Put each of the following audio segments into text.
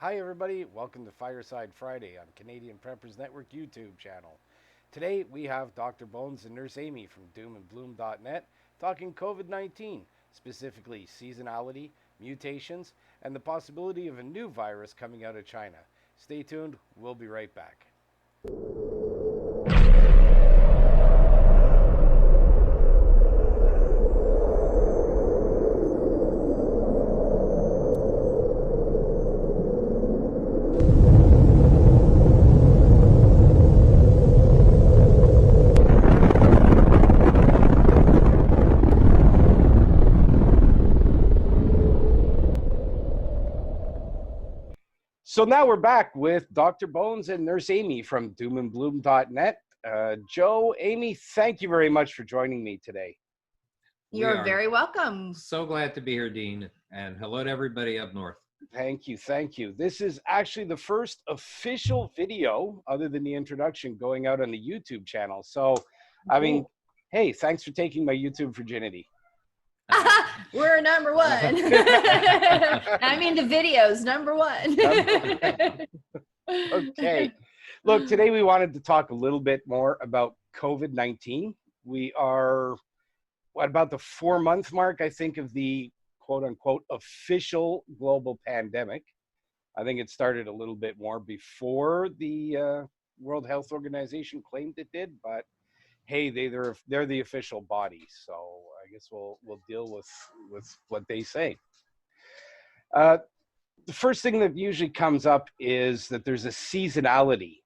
Hi, everybody. Welcome to Fireside Friday on Canadian Preppers Network YouTube channel. Today we have Dr. Bones and Nurse Amy from doomandbloom.net talking COVID 19, specifically seasonality, mutations, and the possibility of a new virus coming out of China. Stay tuned. We'll be right back. So now we're back with Dr. Bones and Nurse Amy from doomandbloom.net. Joe, Amy, thank you very much for joining me today. You're very welcome. So glad to be here, Dean, and hello to everybody up north. Thank you. Thank you. This is actually the first official video, other than the introduction, going out on the YouTube channel. So, I mean, hey, thanks for taking my YouTube virginity. We're number one. I mean, the video's number one. Okay. Look, today we wanted to talk a little bit more about COVID 19. We are, about the 4-month mark, I think, of the quote unquote official global pandemic. I think it started a little bit more before the World Health Organization claimed it did, but hey, they're the official body, so I guess we'll deal with what they say. The first thing that usually comes up is that there's a seasonality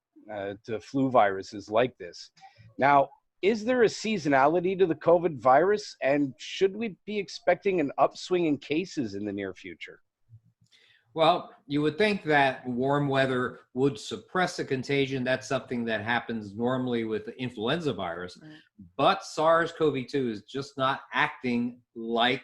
to flu viruses like this. Now, is there a seasonality to the COVID virus, and should we be expecting an upswing in cases in the near future? Well, you would think that warm weather would suppress the contagion. That's something that happens normally with the influenza virus. But SARS-CoV-2 is just not acting like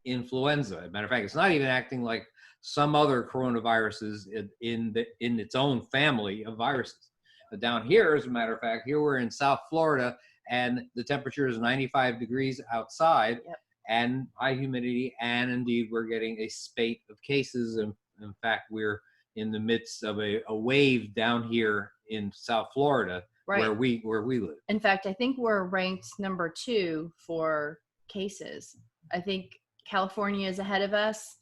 influenza. As a matter of fact, it's not even acting like some other coronaviruses in its own family of viruses. But down here, as a matter of fact, here we're in South Florida, and the temperature is 95 degrees outside, and high humidity, and indeed we're getting a spate of cases. And in fact, we're in the midst of a wave down here in South Florida, where we live. In fact, I think we're ranked number 2 for cases. I think California is ahead of us,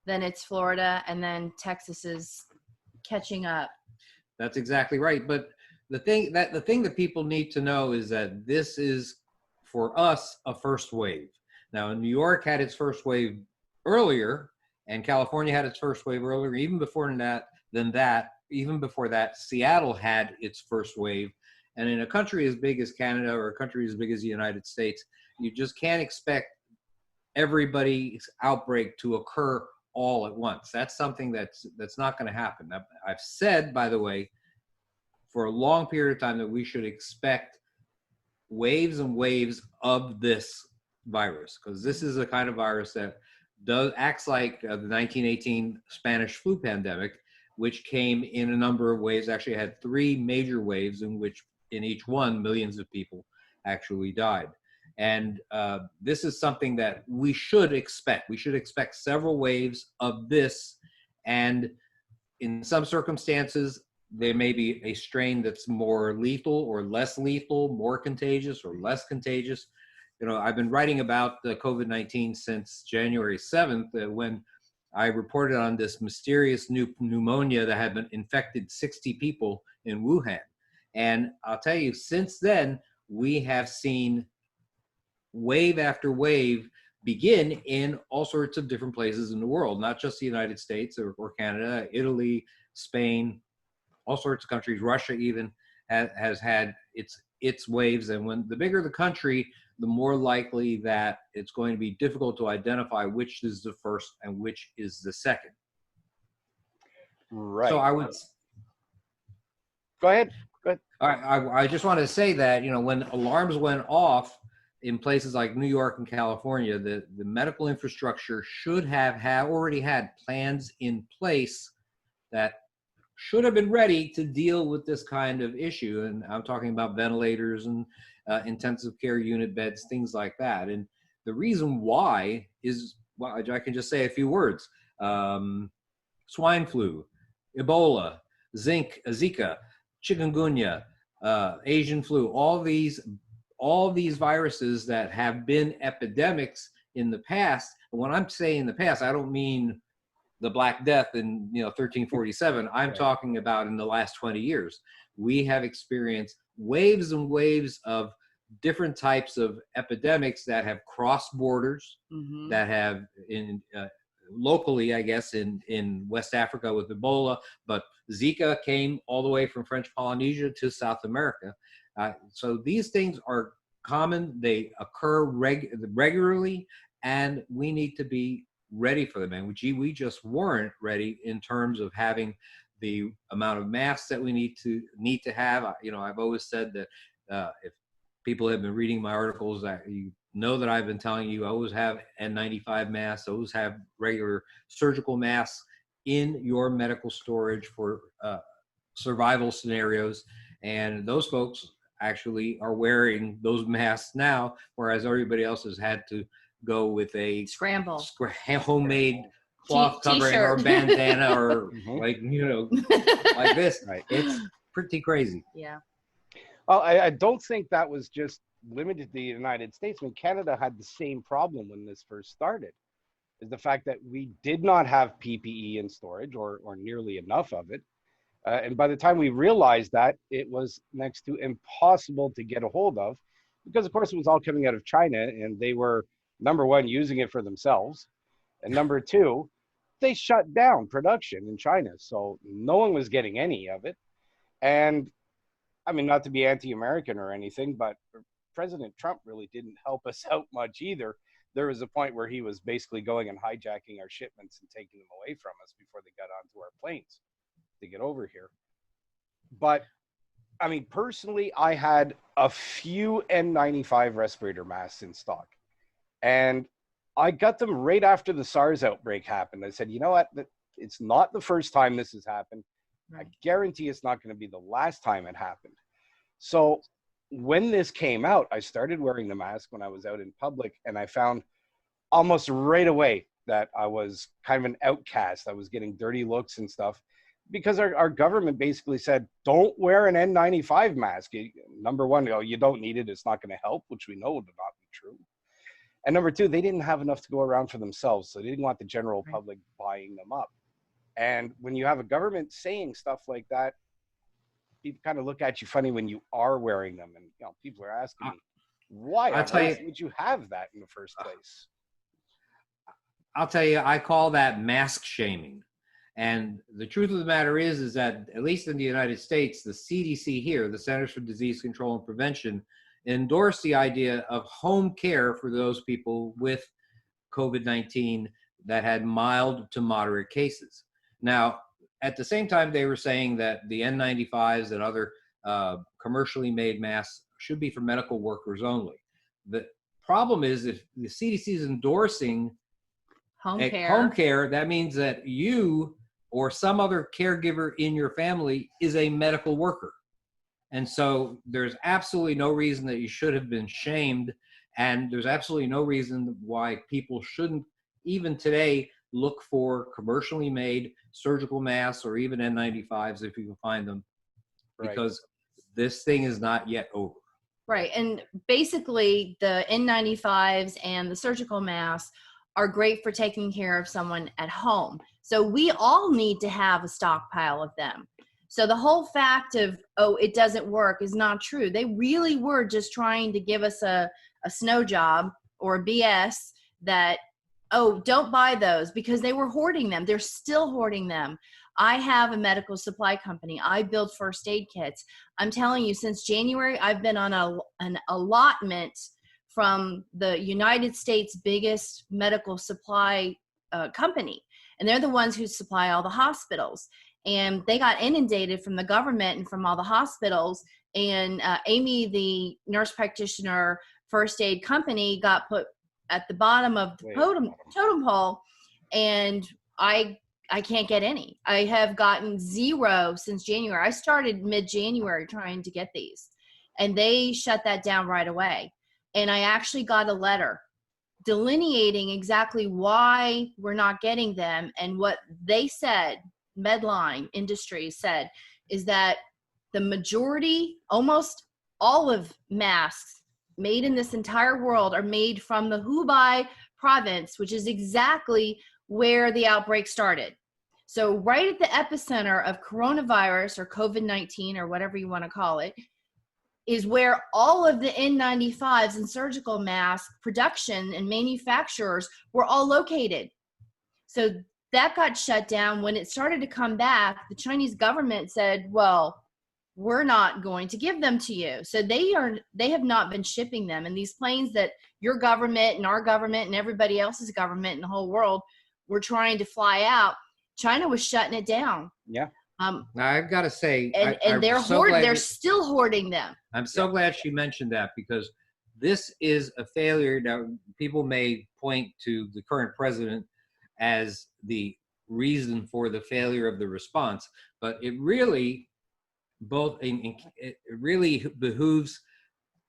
then it's Florida, and then Texas is catching up. That's exactly right. But the thing that people need to know is that this is, for us, a first wave. Now, New York had its first wave earlier, and California had its first wave earlier. Even before that, Seattle had its first wave. And in a country as big as Canada, or a country as big as the United States, you just can't expect everybody's outbreak to occur all at once. That's something that's not going to happen. I've said, by the way, for a long period of time, that we should expect waves and waves of this virus, because this is a kind of virus that acts like the 1918 Spanish flu pandemic, which came in a number of waves. Actually had 3 major waves, in which in each one millions of people actually died. And this is something that we should expect. We should expect several waves of this, and in some circumstances there may be a strain that's more lethal or less lethal, more contagious or less contagious. You know, I've been writing about the COVID-19 since January 7th, when I reported on this mysterious new pneumonia that had been infected 60 people in Wuhan. And I'll tell you, since then, we have seen wave after wave begin in all sorts of different places in the world, not just the United States or Canada, Italy, Spain, all sorts of countries. Russia even has had its waves. And when the bigger the country, the more likely that it's going to be difficult to identify which is the first and which is the second. Right. So I would go ahead. I just want to say that, you know, when alarms went off in places like New York and California, the medical infrastructure should have already had plans in place that should have been ready to deal with this kind of issue. And I'm talking about ventilators and intensive care unit beds, things like that. And the reason why is, well, I can just say a few words. Swine flu, Ebola, Zika, chikungunya, Asian flu, all these viruses that have been epidemics in the past. And when I'm saying in the past, I don't mean the Black Death in 1347. I'm Right. talking about in the last 20 years. We have experienced waves and waves of different types of epidemics that have crossed borders, Mhm. that have locally, I guess, in West Africa with Ebola, but Zika came all the way from French Polynesia to South America. So these things are common. They occur regularly, and we need to be ready for them. And we just weren't ready in terms of having the amount of masks that we need to have. I've always said that if people have been reading my articles, that you know that I've been telling you, always have N95 masks, always have regular surgical masks in your medical storage for survival scenarios. And those folks actually are wearing those masks now, whereas everybody else has had to go with a Scramble. homemade cloth covering or bandana or like this. Right. It's pretty crazy. Yeah. Well, I don't think that was just limited to the United States. I mean, Canada had the same problem when this first started, is the fact that we did not have PPE in storage or nearly enough of it. And by the time we realized that, it was next to impossible to get a hold of, because of course it was all coming out of China, and they were, number one, using it for themselves, and number two, they shut down production in China, so no one was getting any of it. And I mean, not to be anti-American or anything, but President Trump really didn't help us out much either. There was a point where he was basically going and hijacking our shipments and taking them away from us before they got onto our planes to get over here. But I mean, personally, I had a few N95 respirator masks in stock, and I got them right after the SARS outbreak happened. I said, you know what? It's not the first time this has happened. Right. I guarantee it's not going to be the last time it happened. So when this came out, I started wearing the mask when I was out in public, and I found almost right away that I was kind of an outcast. I was getting dirty looks and stuff because our government basically said, don't wear an N95 mask. Number one, you don't need it. It's not going to help, which we know would not be true. And number two, they didn't have enough to go around for themselves, so they didn't want the general public buying them up. And when you have a government saying stuff like that, people kind of look at you funny when you are wearing them. And people are asking me, why on earth would you have that in the first place? I'll tell you, I call that mask shaming. And the truth of the matter is that at least in the United States, the CDC here, the Centers for Disease Control and Prevention, endorsed the idea of home care for those people with COVID-19 that had mild to moderate cases. Now, at the same time, they were saying that the N95s and other commercially made masks should be for medical workers only. The problem is, if the CDC is endorsing Home care, that means that you or some other caregiver in your family is a medical worker. And so there's absolutely no reason that you should have been shamed. And there's absolutely no reason why people shouldn't, even today, look for commercially made surgical masks or even N95s if you can find them, because this thing is not yet over. Right. And basically the N95s and the surgical masks are great for taking care of someone at home. So we all need to have a stockpile of them. So the whole fact of, it doesn't work is not true. They really were just trying to give us a snow job or a BS that, don't buy those, because they were hoarding them. They're still hoarding them. I have a medical supply company. I build first aid kits. I'm telling you, since January, I've been on an allotment from the United States' biggest medical supply company. And they're the ones who supply all the hospitals. And they got inundated from the government and from all the hospitals. And Amy, the nurse practitioner first aid company, got put at the bottom of the totem pole. And I can't get any. I have gotten 0 since January. I started mid-January trying to get these. And they shut that down right away. And I actually got a letter delineating exactly why we're not getting them and what they said Medline Industries said is that the majority, almost all of masks made in this entire world are made from the Hubei province, which is exactly where the outbreak started. So right at the epicenter of coronavirus or COVID-19 or whatever you want to call it, is where all of the N95s and surgical mask production and manufacturers were all located. So that got shut down. When it started to come back, the Chinese government said, well, we're not going to give them to you. So they have not been shipping them. And these planes that your government and our government and everybody else's government in the whole world were trying to fly out, China was shutting it down. Yeah. Now I've got to say, and they're still hoarding them. I'm so glad she mentioned that, because this is a failure. Now, people may point to the current president as the reason for the failure of the response, but it really it really behooves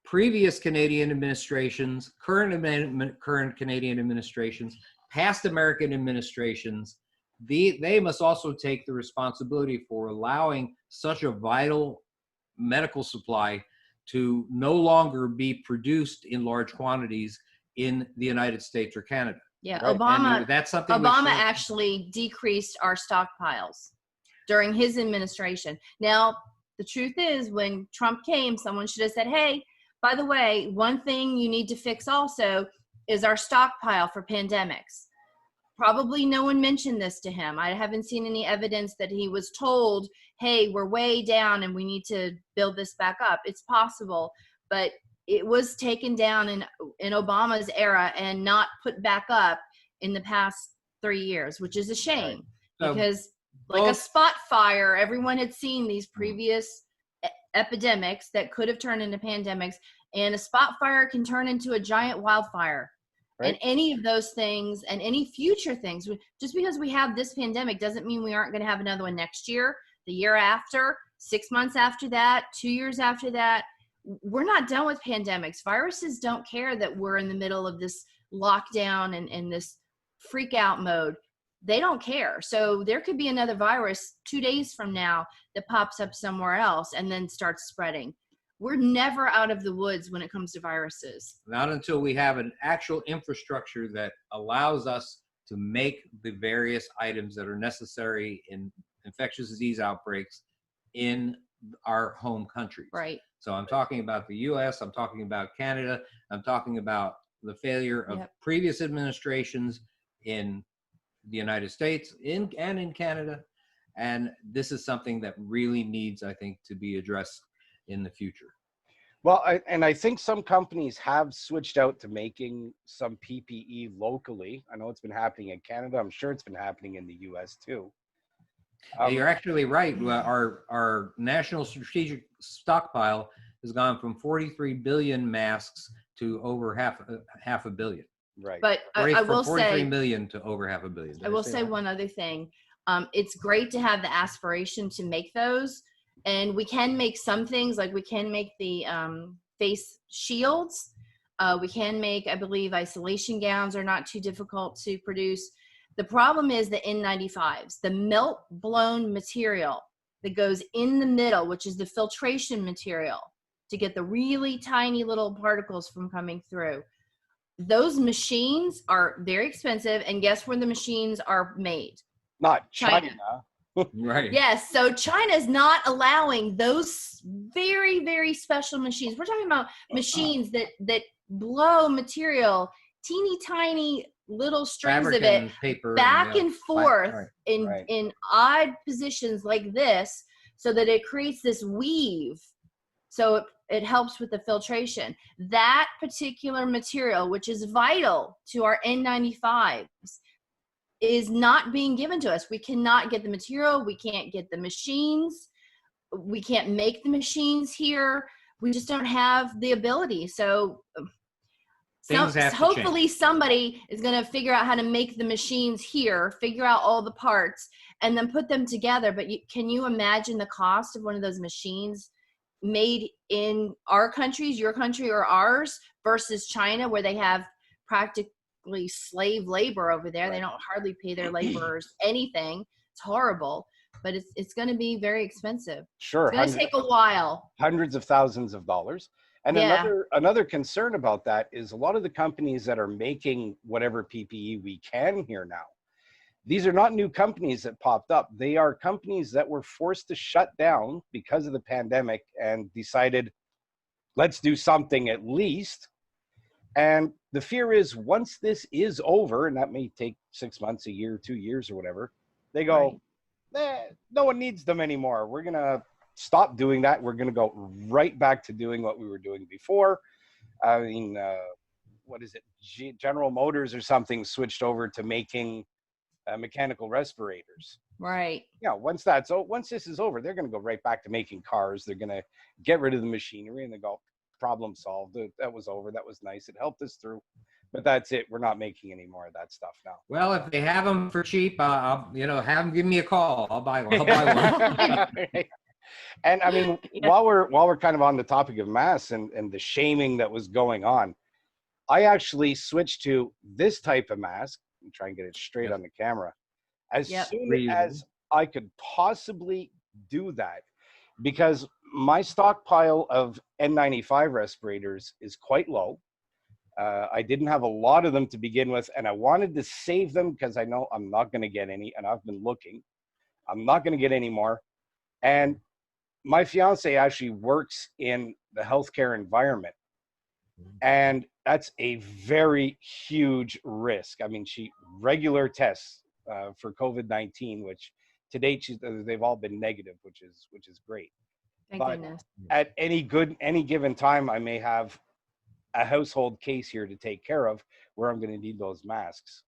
previous Canadian administrations, current Canadian administrations, past American administrations. They must also take the responsibility for allowing such a vital medical supply to no longer be produced in large quantities in the United States or Canada. Yeah, Right. Obama. That's something Obama actually decreased our stockpiles during his administration. Now, the truth is, when Trump came, someone should have said, hey, by the way, one thing you need to fix also is our stockpile for pandemics. Probably no one mentioned this to him. I haven't seen any evidence that he was told, hey, we're way down and we need to build this back up. It's possible, but it was taken down in Obama's era and not put back up in the past 3 years, which is a shame. Right. Because like a spot fire, everyone had seen these previous epidemics that could have turned into pandemics, and a spot fire can turn into a giant wildfire. Right. And any of those things and any future things, just because we have this pandemic doesn't mean we aren't going to have another one next year, the year after, 6 months after that, 2 years after that. We're not done with pandemics. Viruses don't care that we're in the middle of this lockdown and this freak out mode. They don't care. So there could be another virus 2 days from now that pops up somewhere else and then starts spreading. We're never out of the woods when it comes to viruses. Not until we have an actual infrastructure that allows us to make the various items that are necessary in infectious disease outbreaks in our home countries. Right. So I'm talking about the US, I'm talking about Canada, I'm talking about the failure of previous administrations in the United States and in Canada. And this is something that really needs, I think, to be addressed in the future. Well, I think some companies have switched out to making some PPE locally. I know it's been happening in Canada. I'm sure it's been happening in the US too. You're actually right. Our national strategic stockpile has gone from 43 billion masks to over half a billion. Right. But I will say 43 million to over half a billion. I will say one other thing. It's great to have the aspiration to make those. And we can make some things, like we can make the face shields. We can make, I believe, isolation gowns are not too difficult to produce. The problem is the N95s, the melt blown material that goes in the middle, which is the filtration material to get the really tiny little particles from coming through. Those machines are very expensive. And guess where the machines are made? Not China. Right. Yes. So China is not allowing those very, very special machines. We're talking about machines that blow material, teeny tiny little strings Fabric of it paper back and forth right. in odd positions like this, so that it creates this weave. So it helps with the filtration. That particular material, which is vital to our N95s, is not being given to us. We cannot get the material. We can't get the machines. We can't make the machines here. We just don't have the ability. So hopefully somebody is going to figure out how to make the machines here, figure out all the parts, and then put them together. But can you imagine the cost of one of those machines made in our countries, your country or ours, versus China, where they have practically slave labor over there? Right. They don't hardly pay their laborers anything. It's horrible. but it's going to be very expensive. Sure, It's going to take a while. hundreds of thousands of dollars. And Yeah. another concern about that is a lot of the companies that are making whatever PPE we can here now, these are not new companies that popped up. They are companies that were forced to shut down because of the pandemic and decided, let's do something at least. And the fear is once this is over, and that may take 6 months, a year, 2 years, or whatever, they go, no one needs them anymore. We're going to stop doing that. We're going to go right back to doing what we were doing before. I mean, what is it? General Motors or something switched over to making mechanical respirators. Right. Yeah, once this is over, they're going to go right back to making cars. They're going to get rid of the machinery and they go, problem solved. That was over. That was nice. It helped us through. But that's it. We're not making any more of that stuff now. Well, if they have them for cheap, I'll, have them give me a call. I'll buy one. I'll buy one. And I mean, while we're kind of on the topic of masks and the shaming that was going on, I actually switched to this type of mask and try and get it straight on the camera as soon as I could possibly do that, because my stockpile of N95 respirators is quite low. I didn't have a lot of them to begin with, and I wanted to save them because I know I'm not going to get any, and I've been looking. I'm not going to get any more. And my fiance actually works in the healthcare environment, and that's a very huge risk. I mean, she regular tests for COVID-19, which to date they've all been negative, which is great. Thank But goodness. at any given time, I may have a household case here to take care of where I'm going to need those masks.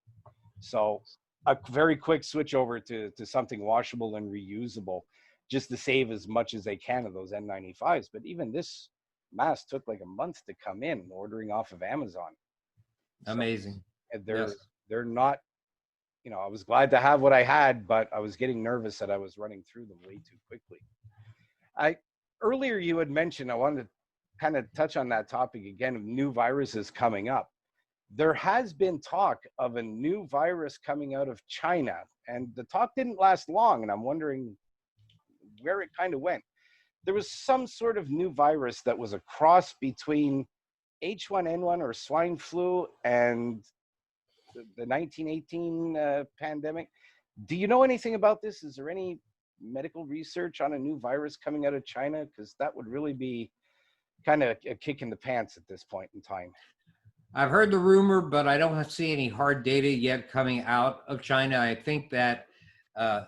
So a very quick switch over to something washable and reusable, just to save as much as they can of those N95s. But even this mask took like a month to come in, ordering off of Amazon. Amazing. So they're not, I was glad to have what I had, but I was getting nervous that I was running through them way too quickly. Earlier you had mentioned, I wanted to kind of touch on that topic again of new viruses coming up. There has been talk of a new virus coming out of China, and the talk didn't last long, and I'm wondering where it kind of went. There was some sort of new virus that was a cross between H1N1 or swine flu and the 1918 pandemic. Do you know anything about this? Is there any medical research on a new virus coming out of China? Because that would really be kind of a kick in the pants at this point in time. I've heard the rumor, but I don't see any hard data yet coming out of China. I think that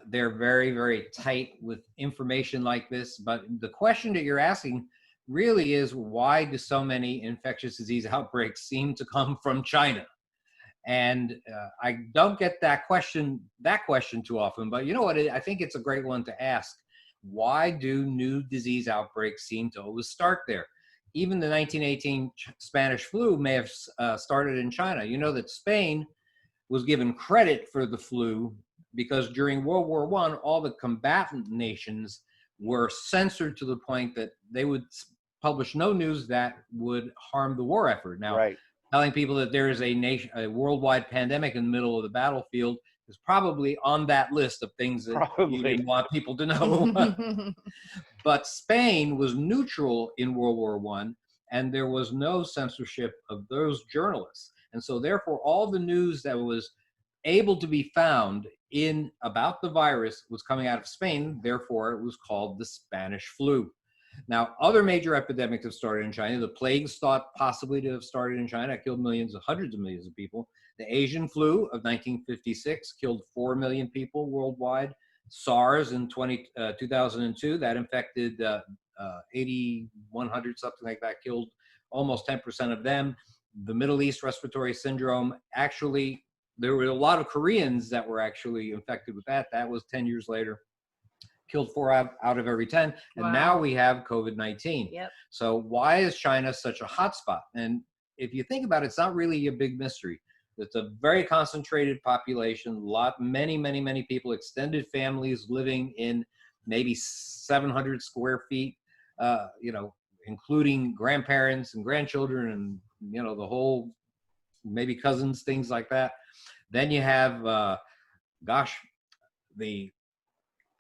they're very, very tight with information like this. But the question that you're asking really is, why do so many infectious disease outbreaks seem to come from China? And I don't get that question too often. But you know what? I think it's a great one to ask. Why do new disease outbreaks seem to always start there? Even the 1918 Spanish flu may have started in China. You know that Spain was given credit for the flu because during World War I, all the combatant nations were censored to the point that they would publish no news that would harm the war effort. Now, telling people that there is a worldwide pandemic in the middle of the battlefield is probably on that list of things that you didn't want people to know. But Spain was neutral in World War I, and there was no censorship of those journalists. And so therefore, all the news that was able to be found in about the virus was coming out of Spain. Therefore, it was called the Spanish flu. Now, other major epidemics have started in China. The plagues thought possibly to have started in China, killed hundreds of millions of people. The Asian flu of 1956 killed 4 million people worldwide. SARS in 2002, that infected 8,100, something like that, killed almost 10% of them. The Middle East respiratory syndrome, actually, there were a lot of Koreans that were actually infected with that. That was 10 years later. Killed 4 out of every 10. And now we have COVID-19. Yep. So why is China such a hotspot? And if you think about it, it's not really a big mystery. It's a very concentrated population, many people, extended families living in maybe 700 square feet, including grandparents and grandchildren and, the whole, maybe cousins, things like that. Then you have, the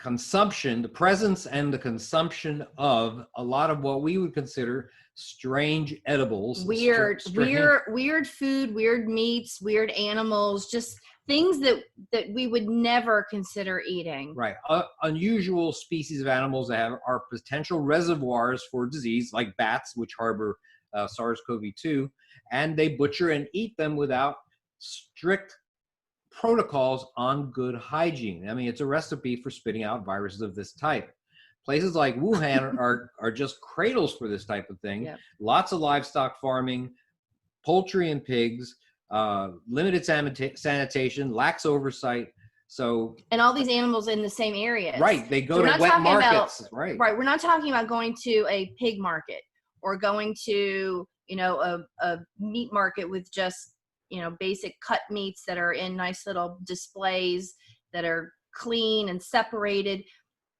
consumption, the presence and the consumption of a lot of what we would consider strange edibles. Weird food, weird meats, weird animals, just things that we would never consider eating. Right. Unusual species of animals that are potential reservoirs for disease, like bats, which harbor SARS-CoV-2, and they butcher and eat them without strict protocols on good hygiene. I mean, it's a recipe for spitting out viruses of this type. Places like Wuhan are just cradles for this type of thing. Yep. Lots of livestock farming, poultry and pigs, limited sanitation, lax oversight. So, and all these animals in the same areas. Right. They go to wet markets. Right. We're not talking about going to a pig market or going to, a meat market with just, basic cut meats that are in nice little displays that are clean and separated.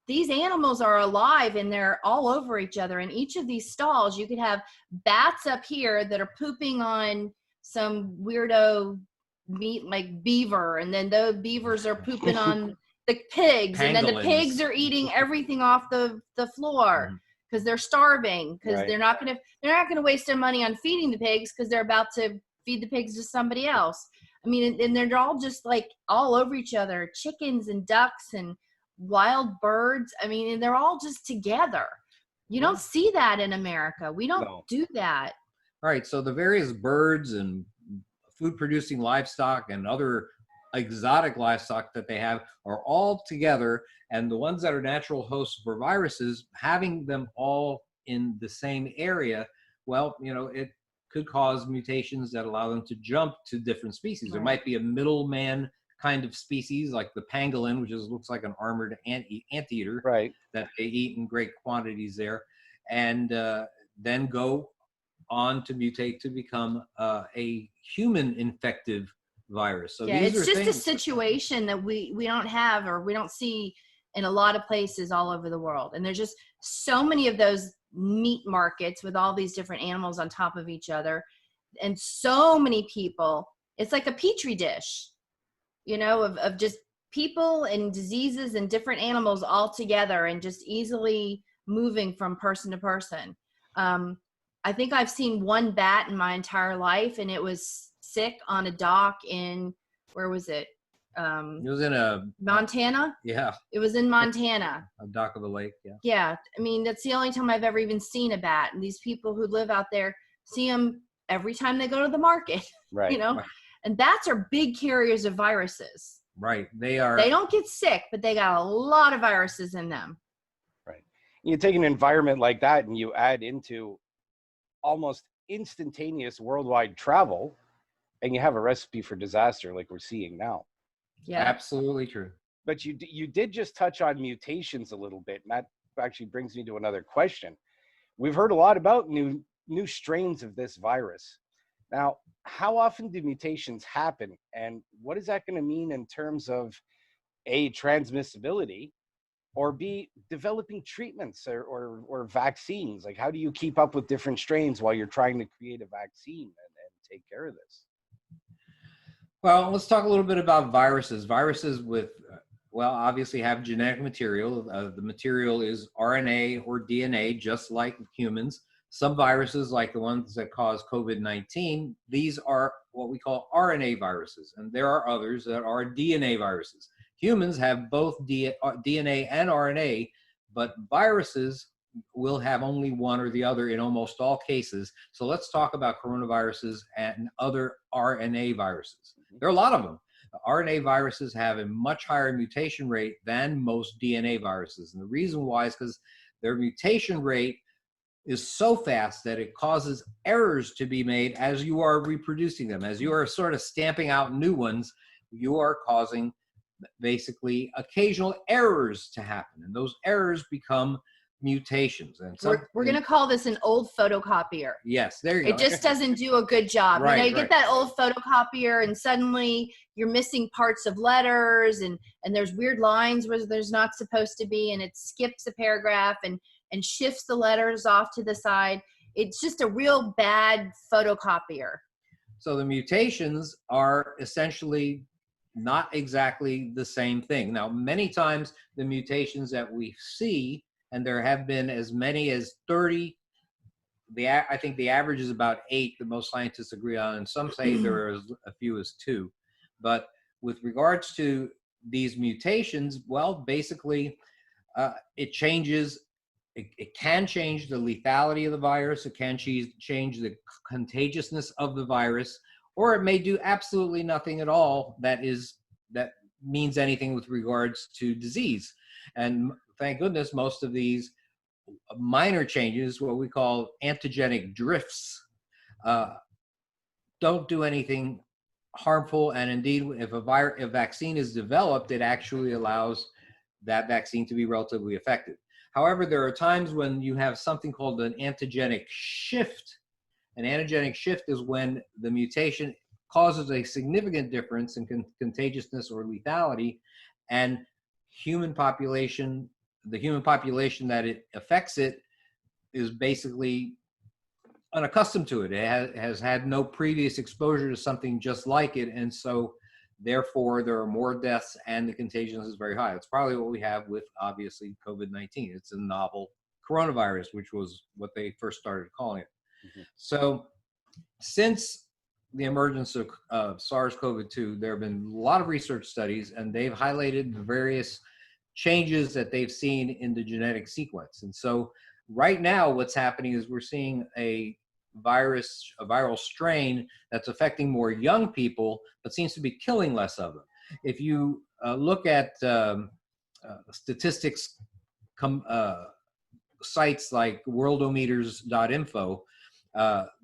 These animals are alive and they're all over each other. In each of these stalls, you could have bats up here that are pooping on some weirdo meat like beaver, and then the beavers are pooping on the pigs, Pangolins. And then the pigs are eating everything off the floor because they're starving, because they're not gonna waste their money on feeding the pigs because they're about to feed the pigs to somebody else. I mean, and they're all just like all over each other, chickens and ducks and wild birds. I mean, and they're all just together. You don't see that in America. We don't do that. All right. So the various birds and food producing livestock and other exotic livestock that they have are all together. And the ones that are natural hosts for viruses, having them all in the same area, well, it could cause mutations that allow them to jump to different species. Right. There might be a middleman kind of species like the pangolin, which looks like an armored anteater, right, that they eat in great quantities there, and then go on to mutate to become a human infective virus. So yeah, it's just a situation that we don't have, or we don't see in a lot of places all over the world. And there's just so many of those meat markets with all these different animals on top of each other, and so many people. It's like a petri dish, of just people and diseases and different animals all together and just easily moving from person to person. I think I've seen one bat in my entire life, and it was sick on a dock in, where was it? It was in Montana. Yeah. It was in Montana. A dock of the lake. Yeah. Yeah. I mean, that's the only time I've ever even seen a bat. And these people who live out there see them every time they go to the market. Right. Right. And bats are big carriers of viruses. Right. They are. They don't get sick, but they got a lot of viruses in them. Right. You take an environment like that and you add into almost instantaneous worldwide travel, and you have a recipe for disaster like we're seeing now. Yeah, absolutely true. But you did just touch on mutations a little bit, and that actually brings me to another question. We've heard a lot about new strains of this virus. Now, how often do mutations happen, and what is that going to mean in terms of A, transmissibility, or B, developing treatments or vaccines? Like, how do you keep up with different strains while you're trying to create a vaccine and take care of this? Well, let's talk a little bit about viruses. Viruses obviously have genetic material. The material is RNA or DNA, just like humans. Some viruses, like the ones that cause COVID-19, these are what we call RNA viruses. And there are others that are DNA viruses. Humans have both DNA and RNA, but viruses will have only one or the other in almost all cases. So let's talk about coronaviruses and other RNA viruses. There are a lot of them. RNA viruses have a much higher mutation rate than most DNA viruses. And the reason why is because their mutation rate is so fast that it causes errors to be made as you are reproducing them. As you are sort of stamping out new ones, you are causing basically occasional errors to happen. And those errors become mutations. And we're going to call this an old photocopier. Yes, there you go. It just doesn't do a good job. Right, you get that old photocopier and suddenly you're missing parts of letters and there's weird lines where there's not supposed to be, and it skips a paragraph and shifts the letters off to the side. It's just a real bad photocopier. So the mutations are essentially not exactly the same thing. Now, many times the mutations that we see, and there have been as many as 30, I think the average is about 8 that most scientists agree on, and some say there are as few as 2. But with regards to these mutations, well, basically, it changes. It can change the lethality of the virus. It can change the contagiousness of the virus, or it may do absolutely nothing at all that means anything with regards to disease. And thank goodness, most of these minor changes, what we call antigenic drifts, don't do anything harmful. And indeed, if a vaccine is developed, it actually allows that vaccine to be relatively effective. However, there are times when you have something called an antigenic shift. An antigenic shift is when the mutation causes a significant difference in contagiousness or lethality, and the human population that it affects is basically unaccustomed to it. It has had no previous exposure to something just like it, and so therefore there are more deaths and the contagion is very high. It's probably what we have with, obviously, COVID-19. It's a novel coronavirus, which was what they first started calling it. Mm-hmm. So since the emergence of SARS-CoV-2, there have been a lot of research studies, and they've highlighted the various changes that they've seen in the genetic sequence. And so right now what's happening is we're seeing a viral strain that's affecting more young people, but seems to be killing less of them. If you look at statistics sites like worldometers.info,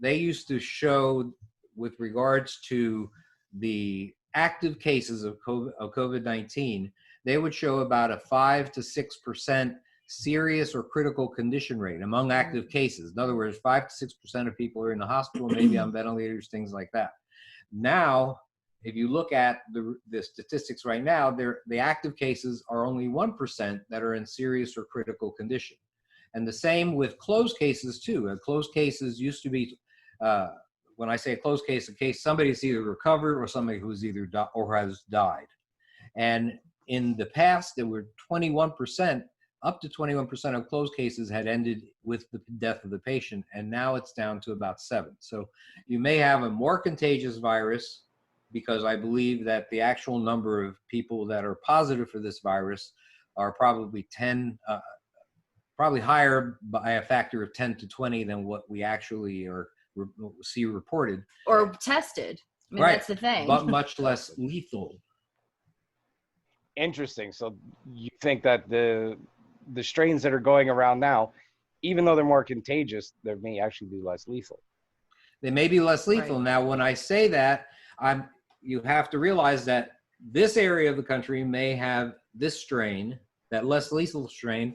they used to show, with regards to the active cases of COVID-19, they would show about a 5 to 6% serious or critical condition rate among active cases. In other words, 5 to 6% of people are in the hospital, maybe on ventilators, things like that. Now, if you look at the statistics right now, the active cases are only 1% that are in serious or critical condition. And the same with closed cases too. Closed cases used to be, when I say a closed case, a case somebody's either recovered or somebody who's either or has died. And in the past, there were 21%, up to 21% of closed cases had ended with the death of the patient, and now it's down to about 7%. So you may have a more contagious virus, because I believe that the actual number of people that are positive for this virus are probably probably higher by a factor of 10 to 20 than what we actually see reported. Or tested. I mean, right. That's the thing. But much less lethal. Interesting. So you think that the strains that are going around now, even though they're more contagious, they may actually be less lethal. They may be less lethal. Right. Now, when I say that, you have to realize that this area of the country may have this strain, that less lethal strain.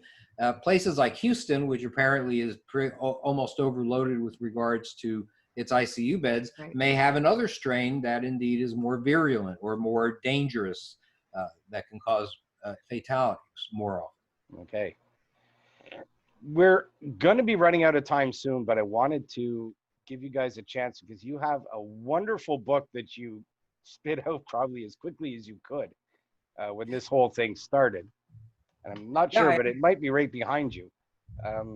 Places like Houston, which apparently is almost overloaded with regards to its ICU beds, right, may have another strain that indeed is more virulent or more dangerous, that can cause fatalities more often. Okay. We're going to be running out of time soon, but I wanted to give you guys a chance because you have a wonderful book that you spit out probably as quickly as you could when this whole thing started. And I'm not sure, but it might be right behind you.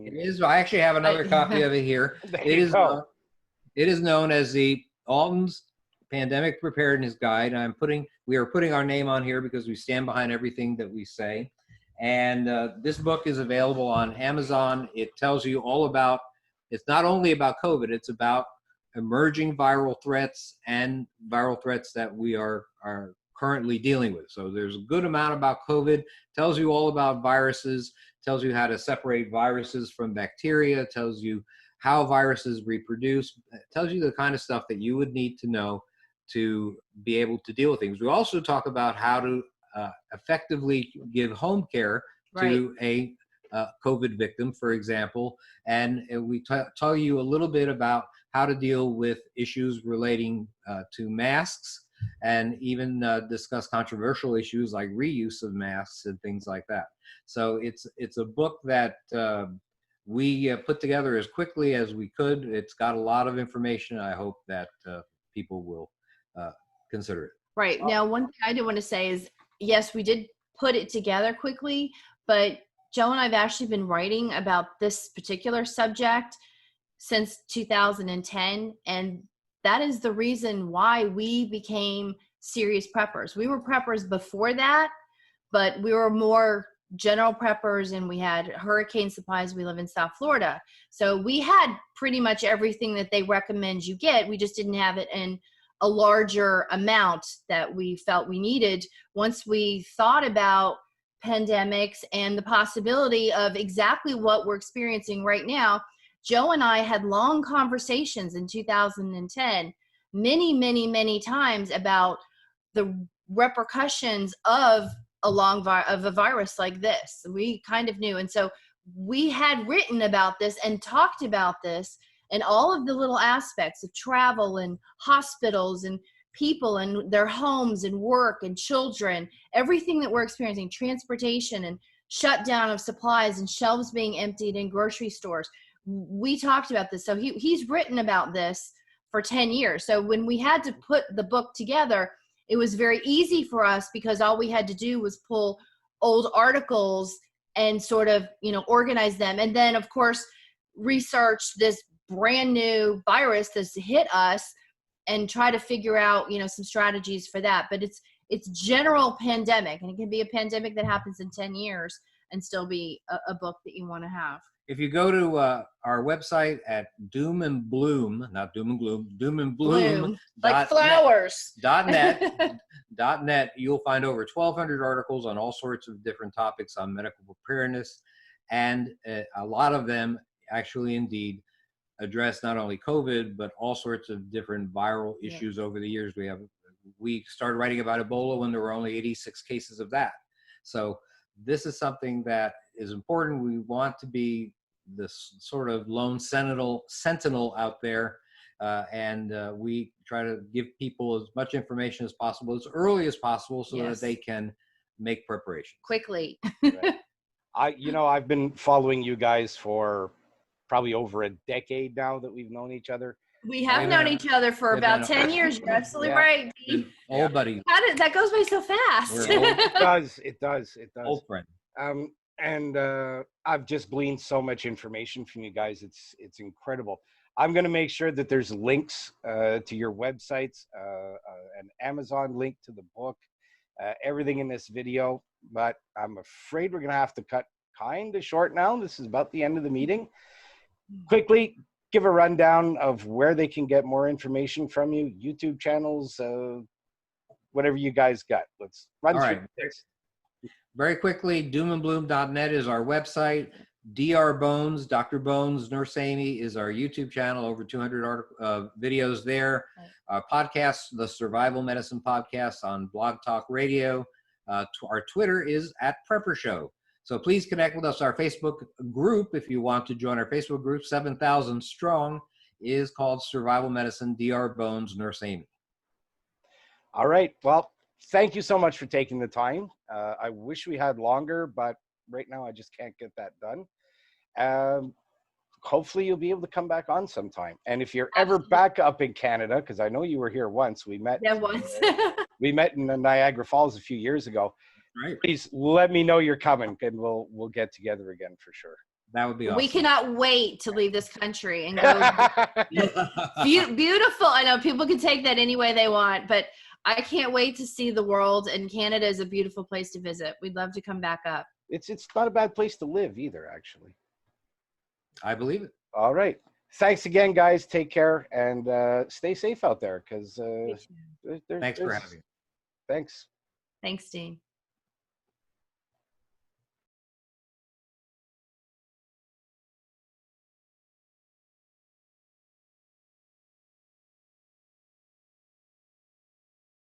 It is. I actually have another copy of it here. It is known as the Alton's Pandemic Preparedness Guide. We are putting our name on here because we stand behind everything that we say. And this book is available on Amazon. It tells you all about, it's not only about COVID, it's about emerging viral threats and viral threats that we are currently dealing with. So there's a good amount about COVID, tells you all about viruses, tells you how to separate viruses from bacteria, tells you how viruses reproduce, tells you the kind of stuff that you would need to know to be able to deal with things. We also talk about how to effectively give home care to a COVID victim, for example, and we tell you a little bit about how to deal with issues relating to masks, and even discuss controversial issues like reuse of masks and things like that. So it's a book that we put together as quickly as we could. It's got a lot of information. I hope that people will consider it. Right. Now, one thing I do want to say is, yes, we did put it together quickly, but Joe and I have actually been writing about this particular subject since 2010. And that is the reason why we became serious preppers. We were preppers before that, but we were more general preppers, and we had hurricane supplies. We live in South Florida. So we had pretty much everything that they recommend you get. We just didn't have it in a larger amount that we felt we needed. Once we thought about pandemics and the possibility of exactly what we're experiencing right now, Joe and I had long conversations in 2010, many times about the repercussions of a virus like this. We kind of knew. And so we had written about this and talked about this and all of the little aspects of travel and hospitals and people and their homes and work and children, everything that we're experiencing, transportation and shutdown of supplies and shelves being emptied in grocery stores. We talked about this. So he's written about this for 10 years. So when we had to put the book together, it was very easy for us because all we had to do was pull old articles and sort of, organize them. And then, of course, research this brand new virus that's hit us and try to figure out, some strategies for that. But it's general pandemic, and it can be a pandemic that happens in 10 years and still be a book that you want to have. If you go to our website at Doom and Bloom, not Doom and Gloom, Doom and Bloom, like flowers. .net, you'll find over 1,200 articles on all sorts of different topics on medical preparedness, and a lot of them actually indeed address not only COVID but all sorts of different viral issues over the years. We started writing about Ebola when there were only 86 cases of that. So this is something that is important. We want to be this sort of lone sentinel out there, and we try to give people as much information as possible, as early as possible, so that they can make preparations Quickly. Right. I've been following you guys for probably over a decade now that we've known each other. We have known each other for about 10 years. You're absolutely right. Old buddies. That goes by so fast. It does. Old friend. And I've just gleaned so much information from you guys. It's incredible. I'm going to make sure that there's links to your websites, an Amazon link to the book, everything in this video. But I'm afraid we're going to have to cut kind of short now. This is about the end of the meeting. Quickly, give a rundown of where they can get more information from you, YouTube channels, whatever you guys got. Let's run through this. Very quickly, doomandbloom.net is our website. Dr. Bones, Dr. Bones, Nurse Amy is our YouTube channel, over 200 videos there. Podcasts, the Survival Medicine Podcast on Blog Talk Radio. Our Twitter is @PrepperShow. So please connect with us. Our Facebook group, if you want to join our Facebook group, 7,000 strong, is called Survival Medicine, Dr. Bones, Nurse Amy. All right. Well, thank you so much for taking the time. I wish we had longer, but right now I just can't get that done. Hopefully you'll be able to come back on sometime. And if you're ever back up in Canada, because I know you were here once, we met. Yeah, once. We met in Niagara Falls a few years ago. Right. Please let me know you're coming, and we'll get together again for sure. That would be awesome. We cannot wait to leave this country and go. Beautiful. I know people can take that any way they want, but I can't wait to see the world, and Canada is a beautiful place to visit. We'd love to come back up. It's not a bad place to live either, actually. I believe it. All right. Thanks again, guys. Take care and stay safe out there, because thanks for having me. Thanks. Thanks, Dean.